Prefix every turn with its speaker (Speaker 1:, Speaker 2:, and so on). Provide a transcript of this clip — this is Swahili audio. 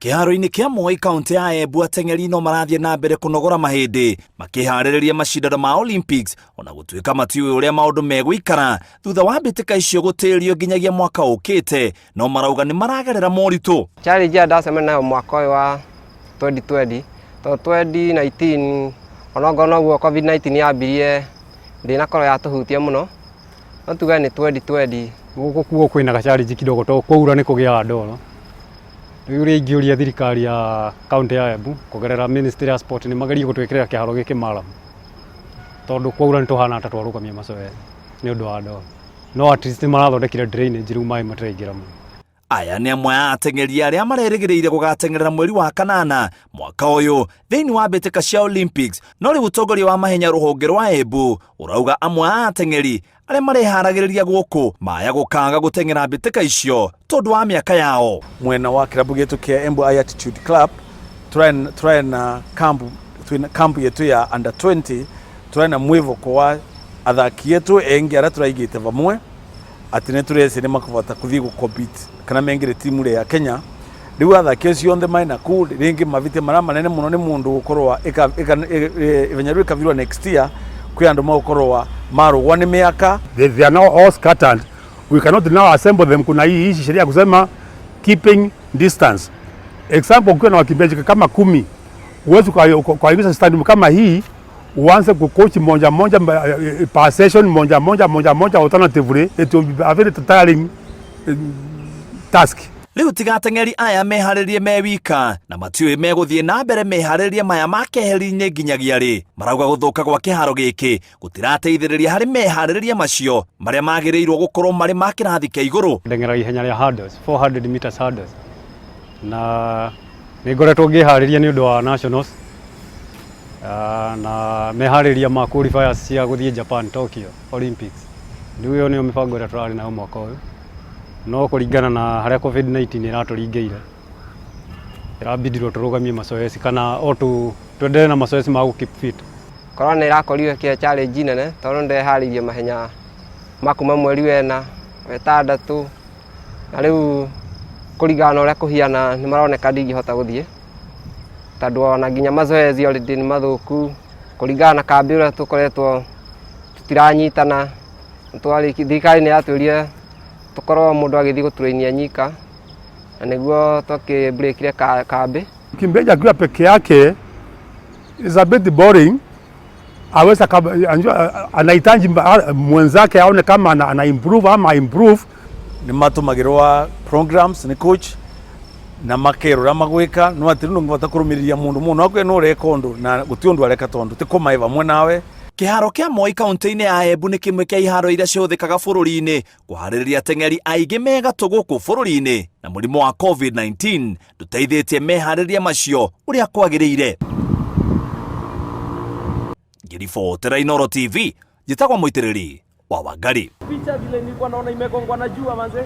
Speaker 1: Kiharo-ini kia Moi kaunti ya Embu ateng'eri no marathie na mbere kunogora mahindi makiharĩrĩria macindano ma Olympics ona gutuika matiũĩ uria maundu megũikara thutha wa mbĩtĩka icio gũtĩrio nginyagia mwaka ũkĩte, no marauga ni maragerera moritũ.
Speaker 2: Challenge ya ndacemania nayo mwaka wa 2020 to 2019 ona guo COVID-19 yambirie ndinakorwo yatuhutia muno, no tuga ni 2020
Speaker 3: guku kuo kwina ga challenge kidogo to kwaura ni kugia ndoro. Yuri ingiuria thirikari ya kaunti ya Embu kugerera Ministry ya Sport ni magerie gutwikira kiharo giki maramu tondu kwaura ni tuhana ta twarugamia macoe ni undu wa ndoro, no at least marathondekire drainage riu mai mataraingira mu.
Speaker 1: Aya ni amwe a ateng'eri aria marerĩgĩrĩire gũgatengerera mweri wa kanana mwaka ũyũ thĩinĩ wa mbĩtĩka cia Olympics, no rĩu ũtongoria wa mahenya rũhonge rwa Embu ũrauga amwe a ateng'eri aria mareharagĩrĩria gũkũ maya gũkanga gũteng'era mbĩtĩka icio tondu wa mĩaka yao.
Speaker 4: Mwena wa kirabu gitu kia Embu Attitude Club turaena camp yetu ya under 20 turaena mwivo kwa athaki yetu engi aria turaigite vamwe ati ne turese ne makuvota kuthii gucompete kana mengire timu ya Kenya. Riu athaki acio onthe maina ku ringi mavite mara manene muno ni mundu gukorwa ivenya riu kavirwa next year kwi andu magukorwa marugwa ni miaka.
Speaker 5: They are now all scattered. We cannot now assemble them. Kuna hii sheria kusema keeping distance. Example, ukiwa na wakimbiaji kama 10 uwezi kuingiza stadium kama hii uanze kucoach moja moja per session moja alternatively. It will be a very tiring task.
Speaker 1: Riu tiga ateng'eri aya meharĩrie me wika na matiũĩ megũthiĩ na mbere meharĩrie maya makeheri-inĩ nginyagia rĩ. Marauga gũthũka gwa kĩharo gĩkĩ gũtirateithĩrĩria harĩ meharĩrie macio marĩa magĩrĩirwo gũkorwo marĩ ma kĩrathi kĩa igũrũ.
Speaker 3: Ndeng'era ihenya rĩa hurdles 400 meters hurdles na nĩ ngoretwo ngĩharĩria nĩ ũndũ wa nationals na meharĩria ma qualifiers cia gũthiĩ Japan Tokyo Olympics. Rĩu ĩyo nĩyo mĩbango ĩrĩa tũrarĩ nayo mwaka ũyũ, no kũringana na harĩa COVID-19 ĩratũringĩire ĩrabidirwo tũrũgamie macoeci kana o tuendelee na macoeci ma gũ keep fit.
Speaker 2: Corona irakorirwo kia challenge nene tondu ndeharĩirie mahenya makuma mweri wena wetandatũ na rĩu kũringana ũrĩa kũhiana nĩ maroneka ndingĩhota gũthiĩ tondu ona nginya mazoezi already nĩ mathũku kũringana na kambi ũrĩa tũkoretwo tũtiranyitana. Thirikari nĩ yatwĩrire tukorwo mundu agithii guturainia nyika na niguo tukibreakire kambi.
Speaker 5: Kimbeja akiwa peke yake is a bit boring. Aweza anahitaji mwenzake aone kama ana improve ama improve.
Speaker 4: Ni matumagirwa programs ni coach na makero ra magwika no atiru ngota kurumiriria mundu muno akwe no rekondo na gutiondu areka tondu tikoma iva mwe nawe.
Speaker 1: Kiharo kia Moi kaunti-ini ya Embu ni kimwe kia iharo iria ciuthikaga bururi-ini kuharĩrĩria ateng'eri aingĩ mega gũkũ bururi-ini na mũrimũ wa COVID-19 ndũteithĩtie meharĩria macio ũrĩa kwagĩrĩire. Ngiribotera Inooro TV, njĩtagwo mũitĩrĩri wa Wangari.
Speaker 6: Picha vile nilikuwa naona imegongwa na jua manze.